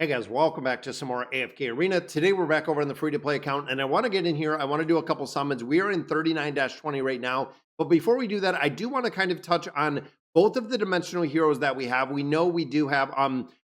Hey guys, welcome back to some more AFK Arena. Today we're back over on the free to play account, and I want to get in here. I want to do a couple summons. We are in 39-20 right now. But before we do that, I do want to kind of touch on both of the dimensional heroes that we have. We know we do have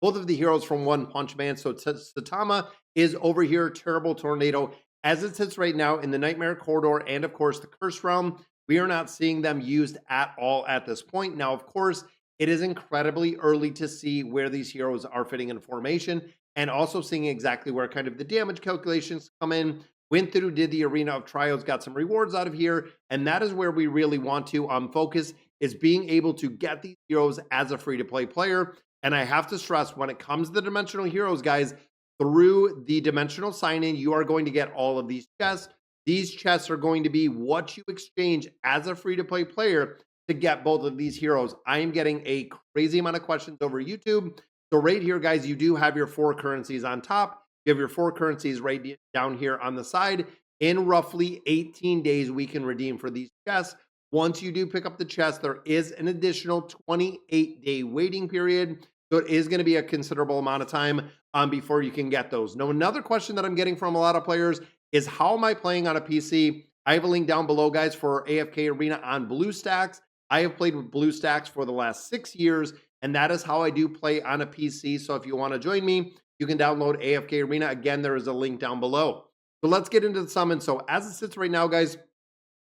both of the heroes from One Punch Man. So Satama is over here, Terrible Tornado. As it sits right now in the Nightmare Corridor and of course the Curse Realm, we are not seeing them used at all at this point. Now, of course, it is incredibly early to see where these heroes are fitting in formation, and also seeing exactly where kind of the damage calculations come in. Went through, did the Arena of Trials, got some rewards out of here, and that is where we really want to focus, is being able to get these heroes as a free-to-play player. And I have to stress, when it comes to the dimensional heroes, guys, through the dimensional sign-in, you are going to get all of these chests. These chests are going to be what you exchange as a free-to-play player to get both of these heroes. I am getting a crazy amount of questions over YouTube. So right here, guys, you do have your 4 currencies on top. You have your 4 currencies right down here on the side. In roughly 18 days, we can redeem for these chests. Once you do pick up the chest, there is an additional 28-day waiting period. So it is going to be a considerable amount of time before you can get those. Now, another question that I'm getting from a lot of players is, how am I playing on a PC? I have a link down below, guys, for AFK Arena on BlueStacks. I have played with BlueStacks for the last 6 years, and that is how I do play on a PC. So if you want to join me, you can download AFK Arena. Again, there is a link down below. So let's get into the summon. So as it sits right now, guys,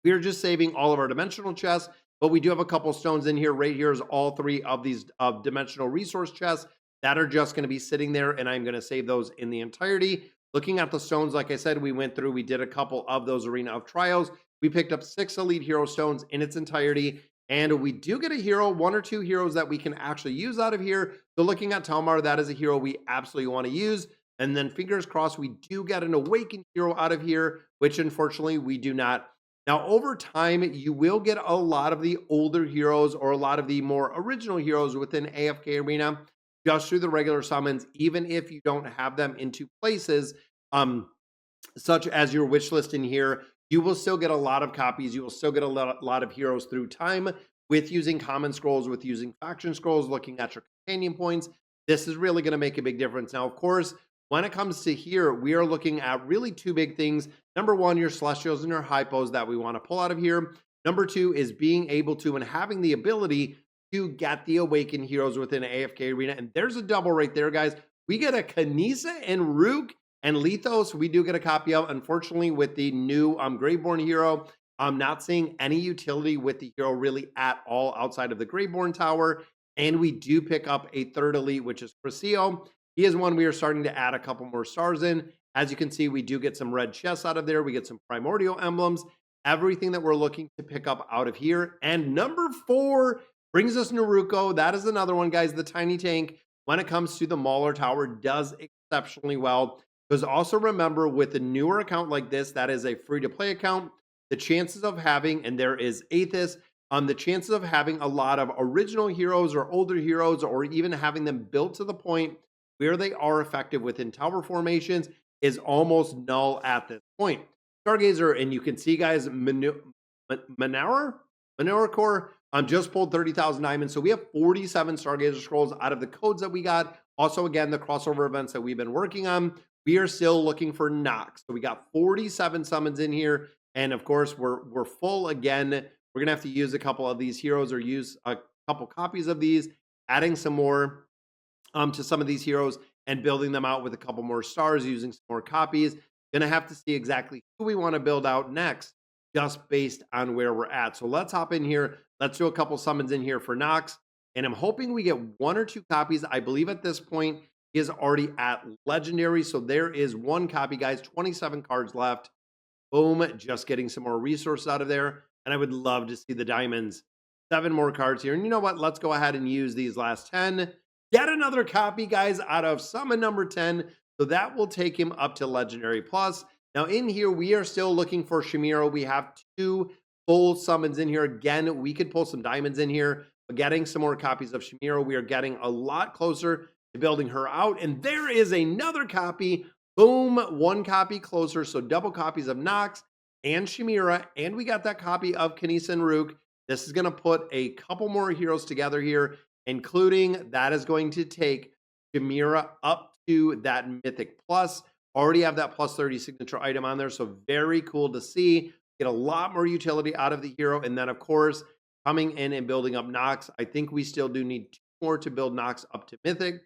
we are just saving all of our dimensional chests, but we do have a couple stones in here. Right here is all 3 of these dimensional resource chests that are just going to be sitting there, and I'm going to save those in the entirety. Looking at the stones, like I said, we went through, we did a couple of those Arena of Trials. We picked up 6 Elite Hero stones in its entirety. And we do get a hero, 1 or 2 heroes that we can actually use out of here. So looking at Talmar, that is a hero we absolutely want to use. And then fingers crossed, we do get an Awakened hero out of here, which unfortunately we do not. Now, over time, you will get a lot of the older heroes or a lot of the more original heroes within AFK Arena just through the regular summons, even if you don't have them in 2 places, such as your wish list in here. You will still get a lot of copies. You will still get a lot of heroes through time with using common scrolls, with using faction scrolls, looking at your companion points. This is really going to make a big difference. Now, of course, when it comes to here, we are looking at really 2 big things. Number 1, your Celestials and your Hypos that we want to pull out of here. Number 2 is being able to and having the ability to get the Awakened heroes within AFK Arena. And there's a double right there, guys. We get a Kanisa and Rook and Lethos, we do get a copy of. Unfortunately, with the new Graveborn hero, I'm not seeing any utility with the hero really at all outside of the Graveborn Tower. And we do pick up a 3rd elite, which is Crescio. He is one we are starting to add a couple more stars in. As you can see, we do get some red chests out of there. We get some primordial emblems, everything that we're looking to pick up out of here. And number 4 brings us Naruko. That is another one, guys. The tiny tank, when it comes to the Mauler Tower, does exceptionally well. Because also remember, with a newer account like this, that is a free-to-play account, the chances of having, and there is Aethys, the chances of having a lot of original heroes or older heroes, or even having them built to the point where they are effective within tower formations, is almost null at this point. Stargazer, and you can see, guys, Manure Core just pulled 30,000 diamonds. So we have 47 Stargazer scrolls out of the codes that we got. Also, again, the crossover events that we've been working on. We are still looking for Nox. So we got 47 summons in here. And of course, we're full again. We're going to have to use a couple of these heroes or use a couple copies of these, adding some more to some of these heroes and building them out with a couple more stars, using some more copies. Going to have to see exactly who we want to build out next, just based on where we're at. So let's hop in here. Let's do a couple summons in here for Nox. And I'm hoping we get 1 or 2 copies. I believe at this point, is already at legendary. So there is 1 copy, guys, 27 cards left. Boom, just getting some more resources out of there. And I would love to see the diamonds. 7 more cards here. And you know what? Let's go ahead and use these last 10. Get another copy, guys, out of summon number 10. So that will take him up to legendary plus. Now in here, we are still looking for Shamira. We have 2 full summons in here. Again, we could pull some diamonds in here. But getting some more copies of Shamira, we are getting a lot closer to building her out. And there is another copy. Boom, 1 copy closer. So double copies of Nox and Shamira. And we got that copy of Kanisa and Rook. This is going to put a couple more heroes together here, including that is going to take Shamira up to that Mythic Plus. Already have that plus 30 signature item on there. So very cool to see. Get a lot more utility out of the hero. And then, of course, coming in and building up Nox. I think we still do need 2 more to build Nox up to Mythic.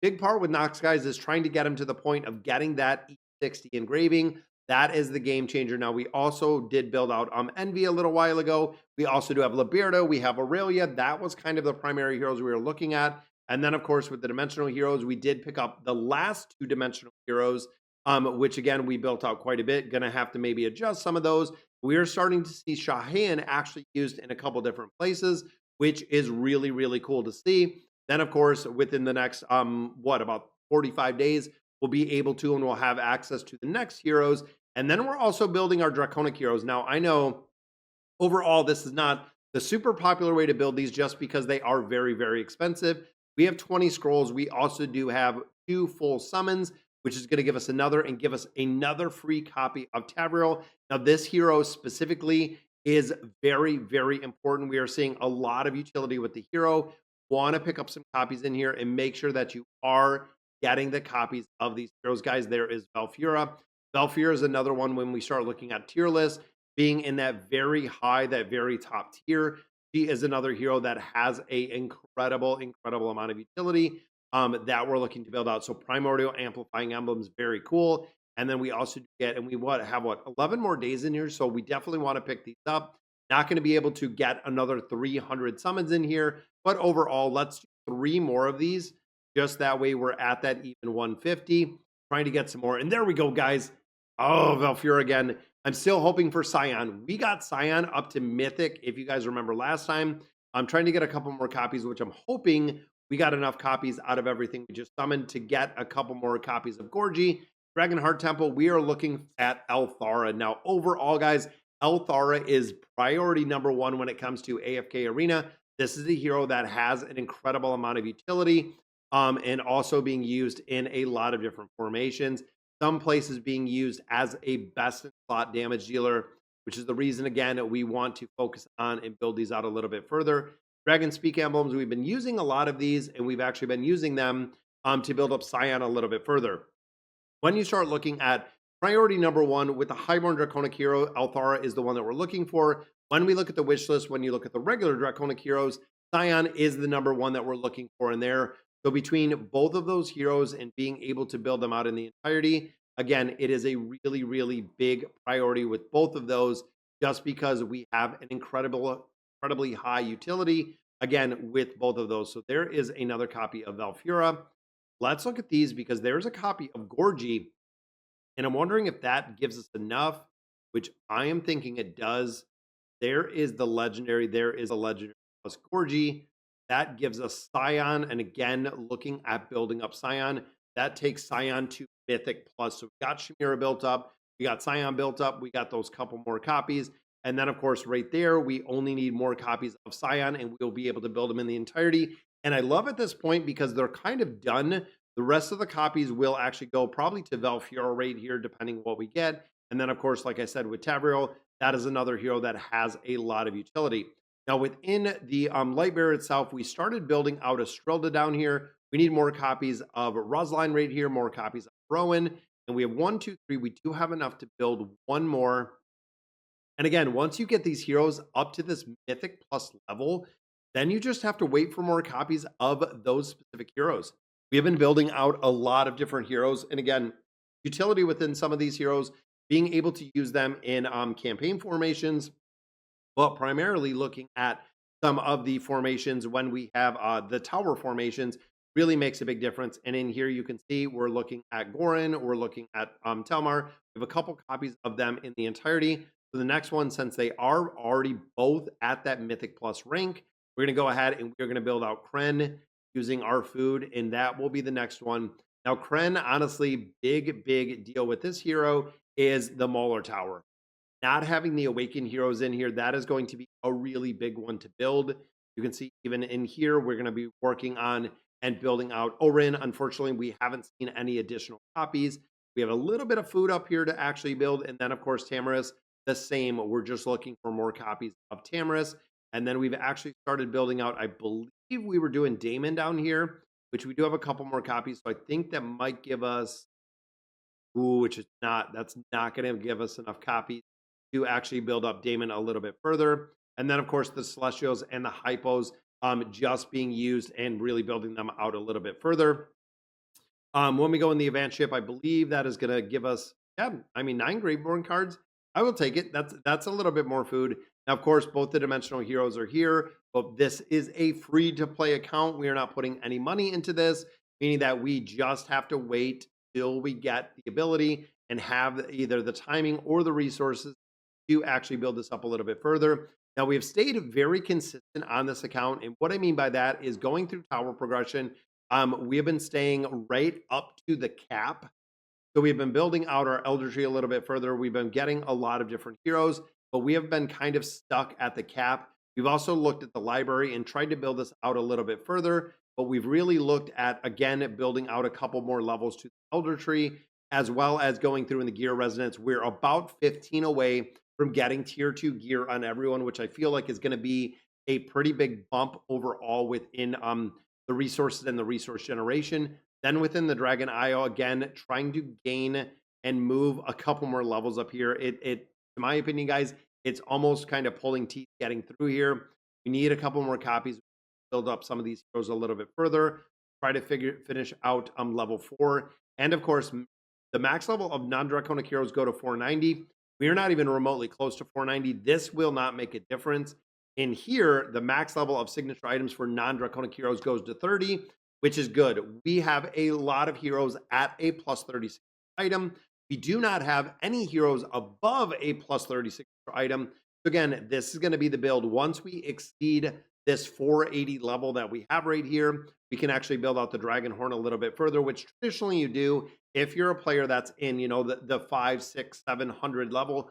Big part with Nox, guys, is trying to get him to the point of getting that E60 engraving. That is the game changer. Now, we also did build out Envy a little while ago. We also do have Liberta. We have Aurelia. That was kind of the primary heroes we were looking at. And then, of course, with the dimensional heroes, we did pick up the last 2 dimensional heroes, which, again, we built out quite a bit. Going to have to maybe adjust some of those. We are starting to see Shahan actually used in a couple different places, which is really, really cool to see. Then, of course, within the next, about 45 days, we'll be able to, and we'll have access to the next heroes. And then we're also building our Draconic heroes. Now, I know overall, this is not the super popular way to build these just because they are very, very expensive. We have 20 scrolls. We also do have 2 full summons, which is going to give us another free copy of Tavern. Now, this hero specifically is very, very important. We are seeing a lot of utility with the hero. Want to pick up some copies in here and make sure that you are getting the copies of these heroes, guys. There is Valfura. Valfura is another one when we start looking at tier lists, being in that very high, that very top tier. She is another hero that has a incredible amount of utility that we're looking to build out. So primordial amplifying emblems, very cool. And then we also get, and we have 11 more days in here. So we definitely want to pick these up. Not going to be able to get another 300 summons in here, but overall, let's do 3 more of these. Just that way we're at that even 150, trying to get some more. And there we go, guys. Oh, Valfura again. I'm still hoping for Scion. We got Scion up to Mythic, if you guys remember last time. I'm trying to get a couple more copies, which I'm hoping we got enough copies out of everything we just summoned to get a couple more copies of Gorgie. Dragonheart Temple, we are looking at Elthara. Now, overall, guys, Elthara is priority number 1 when it comes to AFK Arena. This is a hero that has an incredible amount of utility and also being used in a lot of different formations. Some places being used as a best in slot damage dealer, which is the reason, again, we want to focus on and build these out a little bit further. Dragon Speak emblems, we've been using a lot of these, and we've actually been using them to build up Scion a little bit further. When you start looking at priority number 1 with the Highborn Draconic hero, Elthara is the one that we're looking for. When we look at the wish list, when you look at the regular Draconic heroes, Scion is the number 1 that we're looking for in there. So between both of those heroes and being able to build them out in the entirety, again, it is a really, really big priority with both of those, just because we have an incredibly high utility, again, with both of those. So there is another copy of Valfura. Let's look at these because there's a copy of Gorgie, and I'm wondering if that gives us enough, which I am thinking it does. There is a legendary plus Gorgie. That gives us Scion, and again, looking at building up Scion, that takes Scion to Mythic Plus. So we got Shamira built up, we got Scion built up, we got those couple more copies. And then, of course, right there, we only need more copies of Scion, and we'll be able to build them in the entirety. And I love at this point because they're kind of done. The rest of the copies will actually go probably to Valfura right here, depending what we get. And then, of course, like I said, with Tavriel, that is another hero that has a lot of utility. Now, within the Lightbearer itself, we started building out Estrilda down here. We need more copies of Rosline right here, more copies of Rowan. And we have 1, 2, 3. We do have enough to build 1 more. And again, once you get these heroes up to this Mythic Plus level, then you just have to wait for more copies of those specific heroes. We have been building out a lot of different heroes. And again, utility within some of these heroes, being able to use them in campaign formations, but primarily looking at some of the formations when we have the tower formations really makes a big difference. And in here, you can see we're looking at Gorin, we're looking at Telmar. We have a couple copies of them in the entirety. So the next one, since they are already both at that Mythic Plus rank, we're going to go ahead and we're going to build out Kren using our food, and that will be the next one. Now, Kren, honestly, big deal with this hero is the Mauler Tower. Not having the Awakened heroes in here, that is going to be a really big one to build. You can see even in here, we're going to be working on and building out Orin. Unfortunately, we haven't seen any additional copies. We have a little bit of food up here to actually build. And then, of course, Tamaris, the same. We're just looking for more copies of Tamaris. And then we've actually started building out, I believe we were doing Damon down here. which we do have a couple more copies. So I think that might give us, ooh, which is not, that's not going to give us enough copies to actually build up Damon a little bit further. And then, of course, the Celestials and the Hypos just being used and really building them out a little bit further. When we go in the advanced ship, I believe that is going to give us, yeah, I mean, 9 Graveborn cards. I will take it. That's a little bit more food. Now, of course, both the dimensional heroes are here, but this is a free to play account. We are not putting any money into this, meaning that we just have to wait till we get the ability and have either the timing or the resources to actually build this up a little bit further. Now, we have stayed very consistent on this account. And what I mean by that is going through tower progression. We have been staying right up to the cap. So we've been building out our Elder Tree a little bit further. We've been getting a lot of different heroes, but we have been kind of stuck at the cap. We've also looked at the library and tried to build this out a little bit further, but we've really looked at, again, building out a couple more levels to the Elder Tree, as well as going through in the gear resonance. We're about 15 away from getting tier 2 gear on everyone, which I feel like is going to be a pretty big bump overall within the resources and the resource generation. Then within the Dragon Isle, again, trying to gain and move a couple more levels up here. In my opinion, guys, it's almost kind of pulling teeth getting through here. We need a couple more copies, build up some of these heroes a little bit further, try to finish out level 4. And of course, the max level of non-Draconic heroes go to 490. We are not even remotely close to 490. This will not make a difference. In here, the max level of signature items for non-Draconic heroes goes to 30, which is good. We have a lot of heroes at a plus 36 item. We do not have any heroes above a plus 36 item. So again, this is going to be the build. Once we exceed this 480 level that we have right here, we can actually build out the Dragon Horn a little bit further, which traditionally you do if you're a player that's in, the 5, 6, 700 level.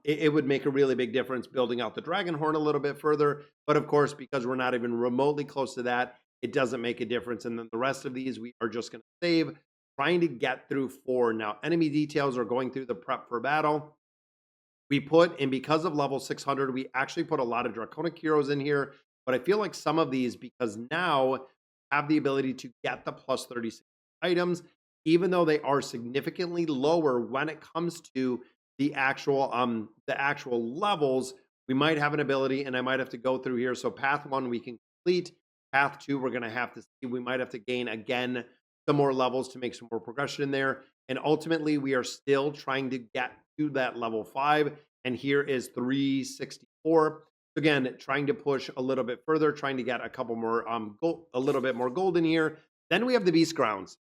It would make a really big difference building out the Dragon Horn a little bit further. But of course, because we're not even remotely close to that, it doesn't make a difference. And then the rest of these, we are just going to save, trying to get through 4. Now, enemy details are going through the prep for battle. We put, and because of level 600, we actually put a lot of Draconic heroes in here. But I feel like some of these, because now have the ability to get the plus 36 items, even though they are significantly lower when it comes to the actual levels, we might have an ability, and I might have to go through here. So path 1 we can complete. Path 2 we're going to have to see. We might have to gain again some more levels to make some more progression in there. And ultimately, we are still trying to get to that level 5. And here is 364. Again, trying to push a little bit further, trying to get a couple more gold, a little bit more gold in here. Then we have the Beast Grounds.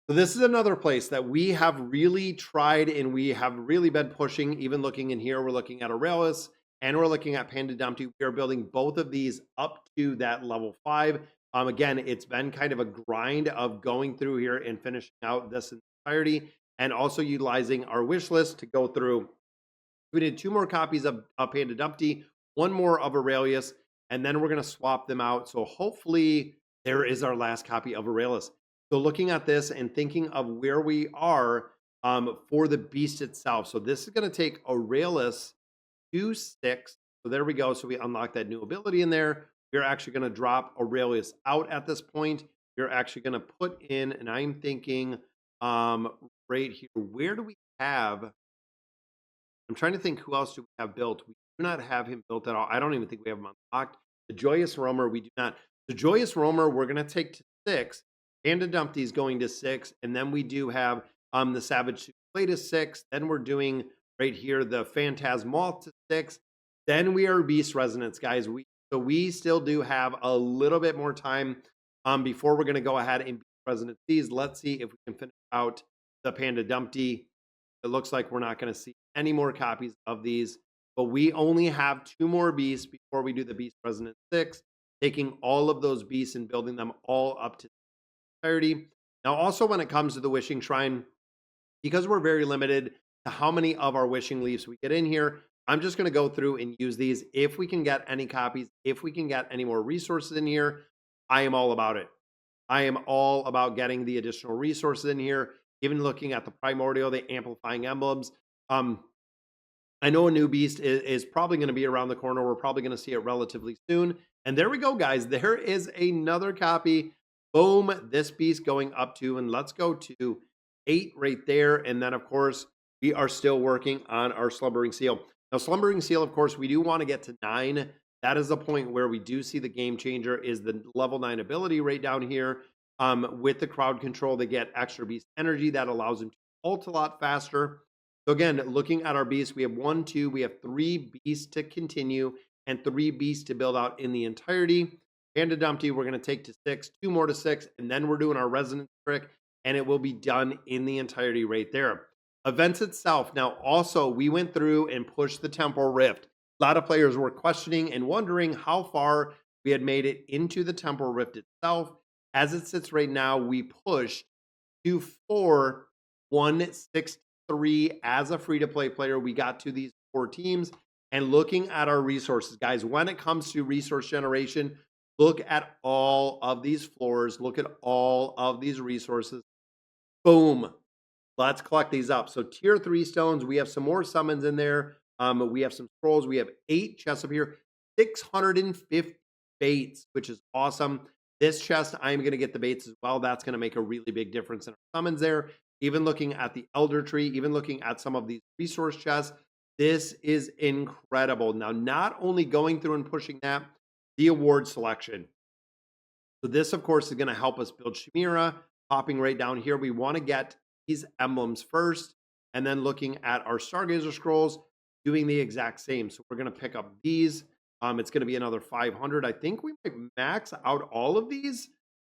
So this is another place that we have really tried and we have really been pushing. Even looking in here, we're looking at Aurelis and we're looking at Panda Dumpty. We are building both of these up to that level 5. Again, it's been kind of a grind of going through here and finishing out this entirety and also utilizing our wish list to go through. We did 2 more copies of Panda Dumpty, 1 more of Aurelius, and then we're going to swap them out. So hopefully there is our last copy of Aurelis. So looking at this and thinking of where we are for the beast itself. So this is going to take Aurelis to 6. So there we go. So we unlock that new ability in there. We're actually going to drop Aurelius out at this point. We're actually going to put in, and I'm thinking right here, where do we have? I'm trying to think who else do we have built. We do not have him built at all. I don't even think we have him unlocked. The Joyous Roamer, we do not. The Joyous Roamer, we're going to take to 6. Panda Dumpty is going to 6. And then we do have the Savage Soufflé to 6. Then we're doing right here the Phantasmal to 6. Then we are Beast Resonance, guys. So we still do have a little bit more time before we're going to go ahead and Beast Resonance these. Let's see if we can finish out the Panda Dumpty. It looks like we're not going to see any more copies of these, but we only have 2 more beasts before we do the Beast Resonance 6, taking all of those beasts and building them all up to entirety. Now, also when it comes to the Wishing Shrine, because we're very limited to how many of our wishing leaves we get in here, I'm just going to go through and use these. If we can get any copies, if we can get any more resources in here, I am all about it. I am all about getting the additional resources in here. Even looking at the Primordial, the Amplifying Emblems. I know a new beast is probably going to be around the corner. We're probably going to see it relatively soon. And there we go, guys. There is another copy Boom, this beast going up to, and let's go to 8 right there. And then, of course, we are still working on our Slumbering Seal. Now, Slumbering Seal, of course, we do want to get to 9. That is the point where we do see the game changer is the level 9 ability right down here. With the crowd control, they get extra beast energy that allows them to ult a lot faster. So again, looking at our beasts, we have 1, 2, we have 3 beasts to continue and 3 beasts to build out in the entirety. Panda Dumpty, we're going to take to 6, 2 more to 6, and then we're doing our resonance trick, and it will be done in the entirety right there. Events itself. Now, also, we went through and pushed the Temporal Rift. A lot of players were questioning and wondering how far we had made it into the Temporal Rift itself. As it sits right now, we pushed to 4,163 as a free-to-play player. We got to these 4 teams. And looking at our resources, guys, when it comes to resource generation, look at all of these floors. Look at all of these resources. Boom. Let's collect these up. So tier 3 stones, we have some more summons in there. We have some scrolls. We have 8 chests up here, 650 baits, which is awesome. This chest, I'm going to get the baits as well. That's going to make a really big difference in our summons there. Even looking at the Elder Tree, even looking at some of these resource chests, this is incredible. Now, not only going through and pushing that, the award selection. So this, of course, is going to help us build Chimera. Popping right down here, we want to get these emblems first, and then looking at our Stargazer scrolls, doing the exact same. So we're going to pick up these. It's going to be another 500. I think we might max out all of these.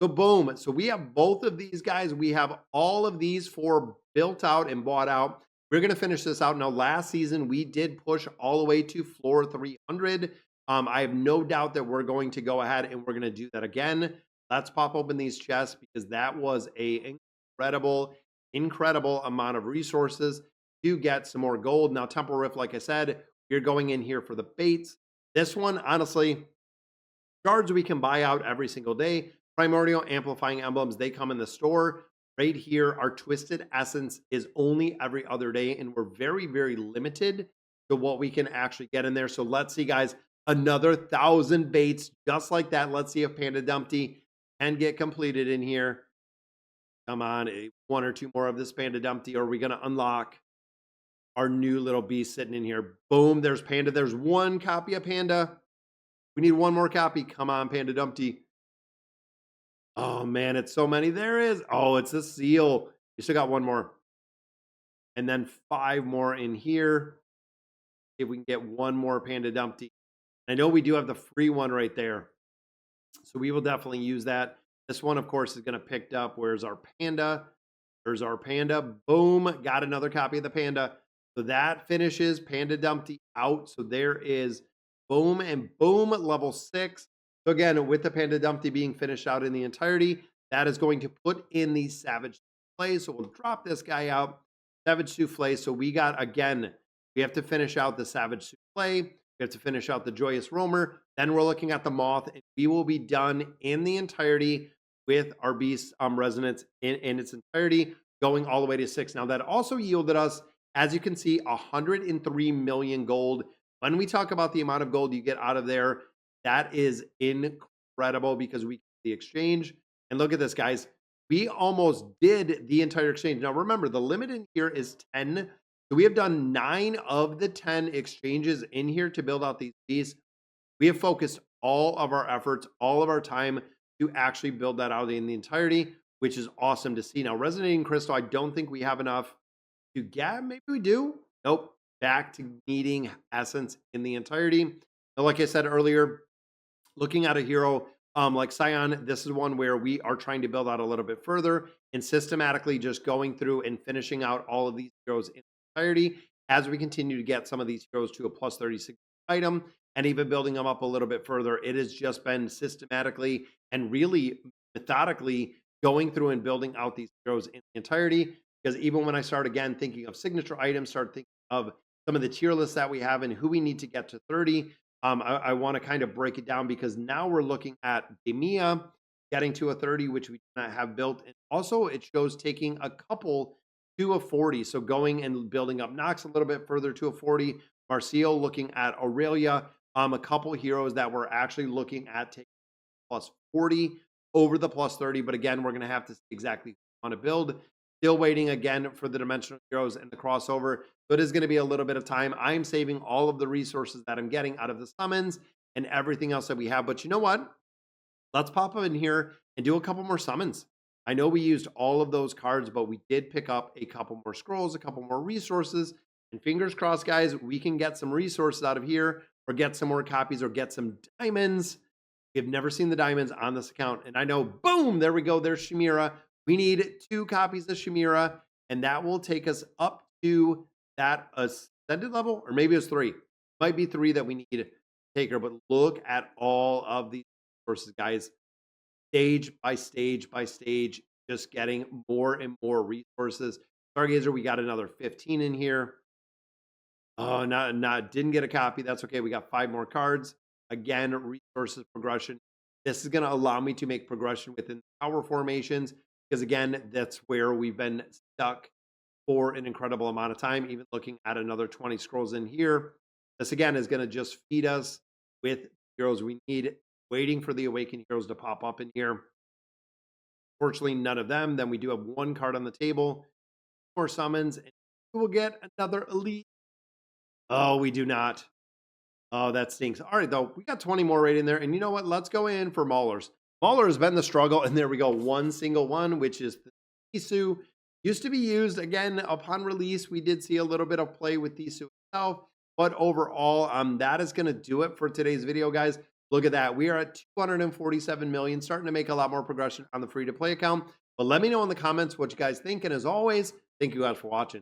So boom. So we have both of these guys. We have all of these 4 built out and bought out. We're going to finish this out. Now, last season, we did push all the way to floor 300. I have no doubt that we're going to go ahead and we're going to do that again. Let's pop open these chests because that was a incredible amount of resources to get some more gold. Now, Temporal Rift, like I said, you're going in here for the baits. This one, honestly, shards we can buy out every single day. Primordial amplifying emblems, they come in the store. Right here, our Twisted Essence is only every other day, and we're very, very limited to what we can actually get in there. So let's see, guys, another 1,000 baits just like that. Let's see if Panda Dumpty can get completed in here. Come on, 1 or 2 more of this Panda Dumpty, or are we going to unlock our new little beast sitting in here? Boom, there's Panda. There's 1 copy of Panda. We need 1 more copy. Come on, Panda Dumpty. Oh, man, it's so many. There is. Oh, it's a seal. You still got 1 more. And then 5 more in here. See if we can get 1 more Panda Dumpty. I know we do have the free one right there. So we will definitely use that. This one, of course, is going to pick up. Where's our Panda? There's our Panda. Boom. Got another copy of the Panda. So that finishes Panda Dumpty out. So there is boom and boom, level 6. So again, with the Panda Dumpty being finished out in the entirety, that is going to put in the Savage Souffle. So we'll drop this guy out. Savage Souffle. So we got, again, we have to finish out the Savage Souffle. We have to finish out the Joyous Roamer. Then we're looking at the Moth, and we will be done in the entirety with our Beast Resonance in its entirety, going all the way to 6. Now, that also yielded us, as you can see, 103 million gold. When we talk about the amount of gold you get out of there, that is incredible because we the exchange. And look at this, guys. We almost did the entire exchange. Now, remember, the limit in here is 10. So we have done 9 of the 10 exchanges in here to build out these beasts. We have focused all of our efforts, all of our time to actually build that out in the entirety, which is awesome to see. Now, Resonating Crystal, I don't think we have enough to get. Maybe we do. Nope. Back to needing Essence in the entirety. Now, like I said earlier, looking at a hero like Scion, this is one where we are trying to build out a little bit further and systematically just going through and finishing out all of these heroes in entirety as we continue to get some of these heroes to a plus 36 item and even building them up a little bit further. It has just been systematically and really methodically going through and building out these heroes in the entirety, because even when I start again thinking of signature items, start thinking of some of the tier lists that we have and who we need to get to 30, I want to kind of break it down because now we're looking at Demia getting to a 30, which we do not have built. And also it shows taking a couple to a 40. So going and building up Nox a little bit further to a 40. Marcial looking at Aurelia. A couple heroes that we're actually looking at taking plus 40. over the plus 30. But again, we're going to have to see exactly on a build. Still waiting again for the dimensional heroes and the crossover. So it is going to be a little bit of time. I'm saving all of the resources that I'm getting out of the summons and everything else that we have. But you know what? Let's pop up in here and do a couple more summons. I know we used all of those cards, but we did pick up a couple more scrolls, a couple more resources. And fingers crossed, guys, we can get some resources out of here or get some more copies or get some diamonds. We've never seen the diamonds on this account. And I know, boom, there we go. There's Shamira. We need 2 copies of Shamira, and that will take us up to that ascended level, or maybe it's 3. Might be 3 that we need to take her, but look at all of these resources, guys. Stage by stage by stage, just getting more and more resources. Stargazer, we got another 15 in here. Oh, didn't get a copy. That's okay. We got 5 more cards. Again, resources progression. This is going to allow me to make progression within power formations because, again, that's where we've been stuck for an incredible amount of time. Even looking at another 20 scrolls in here. This, again, is going to just feed us with heroes we need. Waiting for the awakened heroes to pop up in here. Fortunately, none of them. Then we do have 1 card on the table. More summons. And we will get another elite. Oh, we do not. Oh, that stinks. All right, though. We got 20 more right in there. And you know what? Let's go in for Maulers. Mauler has been the struggle. And there we go. 1 single one, which is the Thisu. Used to be used, again, upon release. We did see a little bit of play with Thisu itself. But overall, that is going to do it for today's video, guys. Look at that. We are at 247 million, starting to make a lot more progression on the free-to-play account. But let me know in the comments what you guys think. And as always, thank you guys for watching.